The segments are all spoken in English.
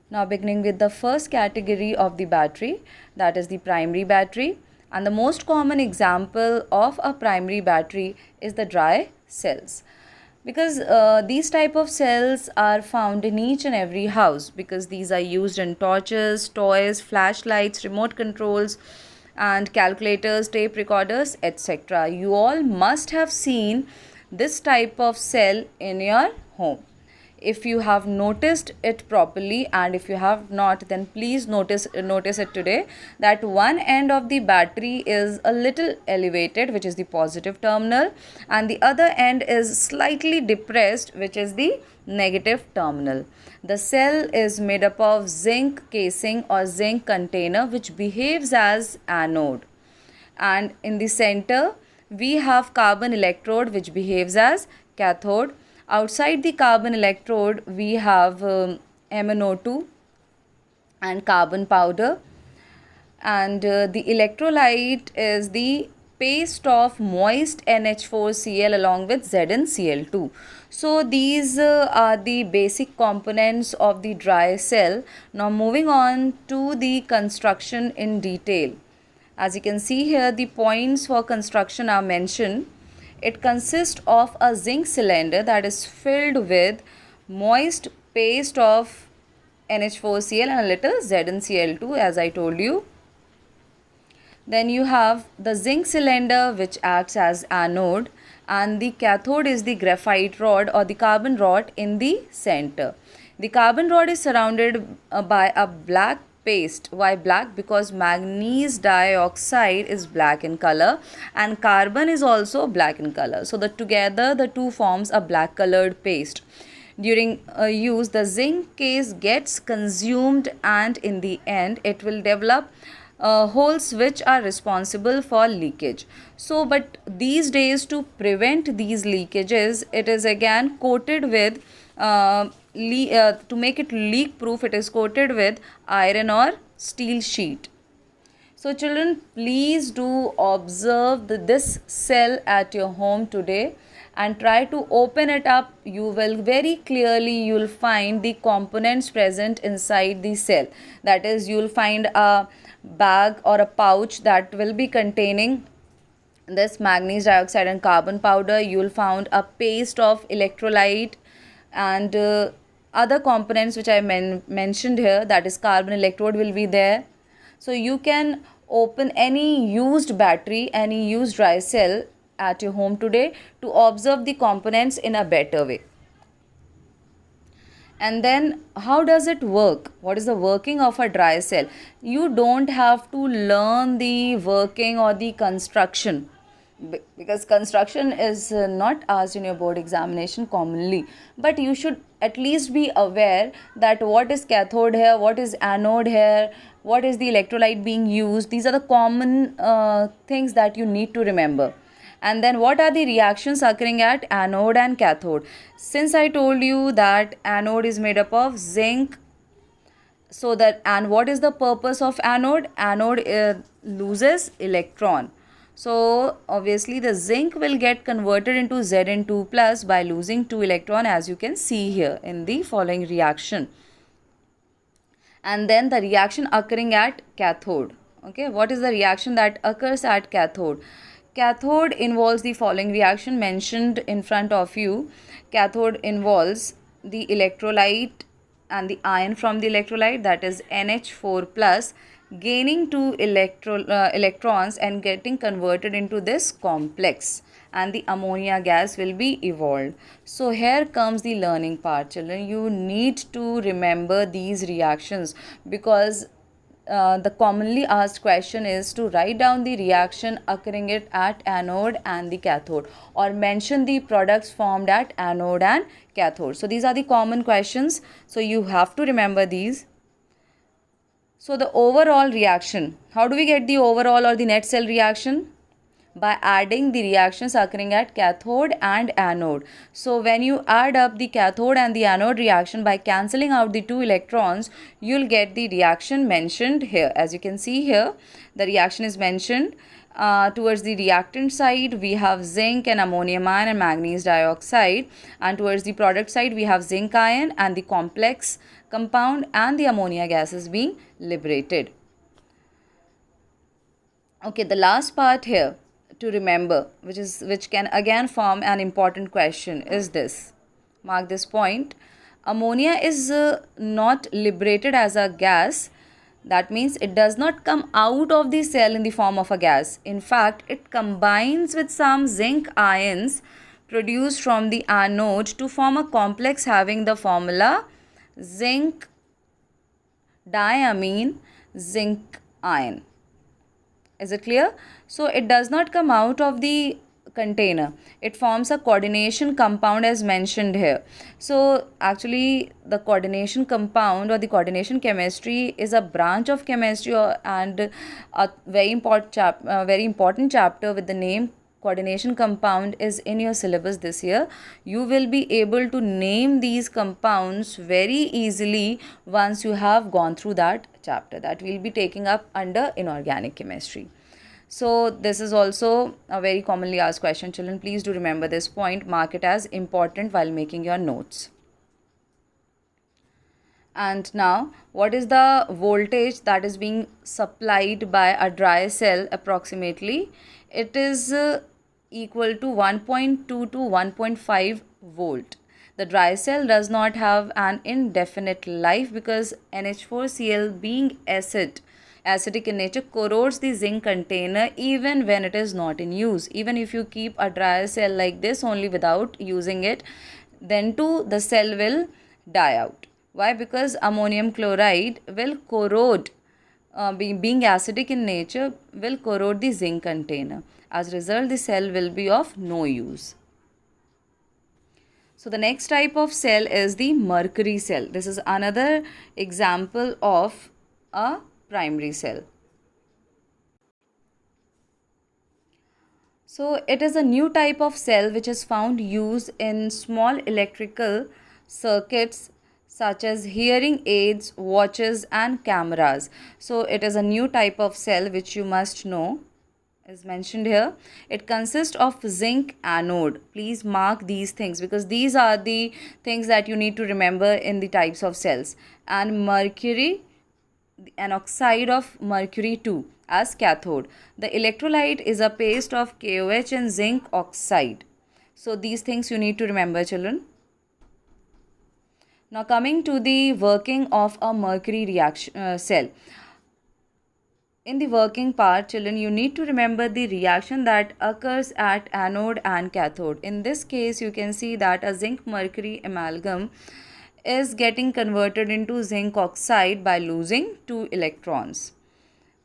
Now beginning with the first category of the battery, that is the primary battery. And the most common example of a primary battery is the dry cells, because these type of cells are found in each and every house, because these are used in torches, toys, flashlights, remote controls, and calculators, tape recorders, etc. You all must have seen this type of cell in your home. If you have noticed it properly, and if you have not, then please notice it today, that one end of the battery is a little elevated, which is the positive terminal, and the other end is slightly depressed, which is the negative terminal. The cell is made up of zinc casing or zinc container, which behaves as anode, and in the center we have carbon electrode, which behaves as cathode. Outside the carbon electrode we have MnO2 and carbon powder, and the electrolyte is the paste of moist NH4Cl along with ZnCl2. So these are the basic components of the dry cell. Now moving on to the construction in detail. As you can see here, the points for construction are mentioned. It consists of a zinc cylinder that is filled with moist paste of NH4Cl and a little ZnCl2, as I told you. Then you have the zinc cylinder, which acts as anode, and the cathode is the graphite rod or the carbon rod in the center. The carbon rod is surrounded by a black paste. Why black? Because manganese dioxide is black in color and carbon is also black in color. So together the two forms a black colored paste. During use, the zinc case gets consumed, and in the end it will develop holes which are responsible for leakage. So but these days, to prevent these leakages, it is again coated with to make it leak proof, it is coated with iron or steel sheet. So children, please do observe this cell at your home today and try to open it up. You will very clearly, you will find the components present inside the cell. That is, you will find a bag or a pouch that will be containing this manganese dioxide and carbon powder. You will find a paste of electrolyte and other components which I mentioned here, that is carbon electrode will be there. So you can open any used battery, any used dry cell at your home today to observe the components in a better way. And then how does it work? What is the working of a dry cell? You don't have to learn the working or the construction, because construction is not asked in your board examination commonly, but you should at least be aware that what is cathode here, what is anode here, what is the electrolyte being used. These are the common things that you need to remember. And then what are the reactions occurring at anode and cathode? Since I told you that anode is made up of zinc, so that, and what is the purpose of anode? Anode loses electron. So obviously the zinc will get converted into Zn2 plus by losing 2 electron, as you can see here in the following reaction. And then the reaction occurring at cathode. Okay, what is the reaction that occurs at cathode? Cathode involves the following reaction mentioned in front of you. Cathode involves the electrolyte and the ion from the electrolyte, that is NH4 plus, gaining two electrons and getting converted into this complex, and the ammonia gas will be evolved. So here comes the learning part, children. You need to remember these reactions, because the commonly asked question is to write down the reaction occurring at anode and the cathode, or mention the products formed at anode and cathode. So these are the common questions, so you have to remember these. So the overall reaction, how do we get the overall or the net cell reaction? By adding the reactions occurring at cathode and anode. So when you add up the cathode and the anode reaction by cancelling out the two electrons, you'll get the reaction mentioned here. As you can see here, the reaction is mentioned. Towards the reactant side, we have zinc and ammonium ion and manganese dioxide, and towards the product side, we have zinc ion and the complex compound and the ammonia gas is being liberated. Okay, the last part here to remember, which can again form an important question, is this. Mark this point. Ammonia is not liberated as a gas. That means it does not come out of the cell in the form of a gas. In fact, it combines with some zinc ions produced from the anode to form a complex having the formula zinc diamine zinc ion. Is it clear? So it does not come out of the container. It forms a coordination compound as mentioned here. So actually the coordination compound or the coordination chemistry is a branch of chemistry and a very important chapter with the name coordination compound is in your syllabus this year. You will be able to name these compounds very easily once you have gone through that chapter that we'll be taking up under inorganic chemistry. So this is also a very commonly asked question, children. Please do remember this point. Mark it as important while making your notes. And now, what is the voltage that is being supplied by a dry cell approximately? It is equal to 1.2 to 1.5 volt. The dry cell does not have an indefinite life because NH4Cl being acidic in nature corrodes the zinc container even when it is not in use. Even if you keep a dry cell like this only without using it, then too the cell will die out. Why? Because ammonium chloride will corrode, being acidic in nature, will corrode the zinc container. As a result, the cell will be of no use. So the next type of cell is the mercury cell. This is another example of a primary cell. So it is a new type of cell which is found used in small electrical circuits such as hearing aids, watches and cameras. So it is a new type of cell which you must know is mentioned here. It consists of zinc anode. Please mark these things because these are the things that you need to remember in the types of cells. And mercury, an oxide of mercury 2 as cathode. The electrolyte is a paste of KOH and zinc oxide. So these things you need to remember, children. Now coming to the working of a mercury reaction cell. In the working part, children, you need to remember the reaction that occurs at anode and cathode. In this case, you can see that a zinc mercury amalgam is getting converted into zinc oxide by losing 2 electrons.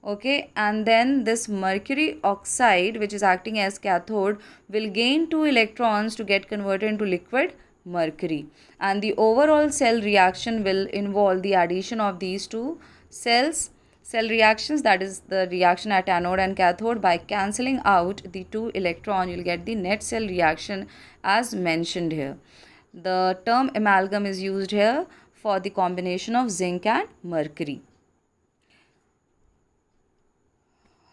Okay, and then this mercury oxide, which is acting as cathode, will gain 2 electrons to get converted into liquid mercury, and the overall cell reaction will involve the addition of these two cell reactions, that is the reaction at anode and cathode. By cancelling out the 2 electron, you will get the net cell reaction as mentioned here. The term amalgam is used here for the combination of zinc and mercury.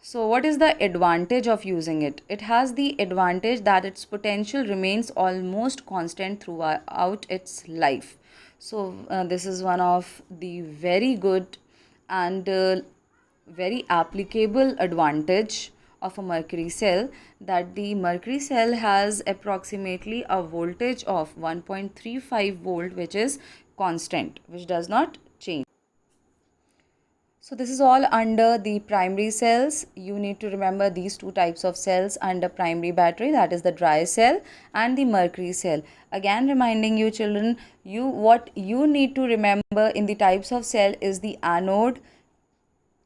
So what is the advantage of using it? It has the advantage that its potential remains almost constant throughout its life. So this is one of the very good and very applicable advantage of a mercury cell, that the mercury cell has approximately a voltage of 1.35 volt, which is constant, which does not change. So this is all under the primary cells. You need to remember these two types of cells under primary battery, that is the dry cell and the mercury cell. Again reminding you, children, what you need to remember in the types of cell is the anode,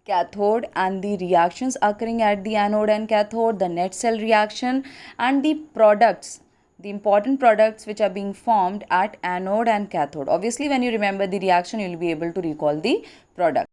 cathode and the reactions occurring at the anode and cathode, the net cell reaction and the products, the important products which are being formed at anode and cathode. Obviously when you remember the reaction, you will be able to recall the product.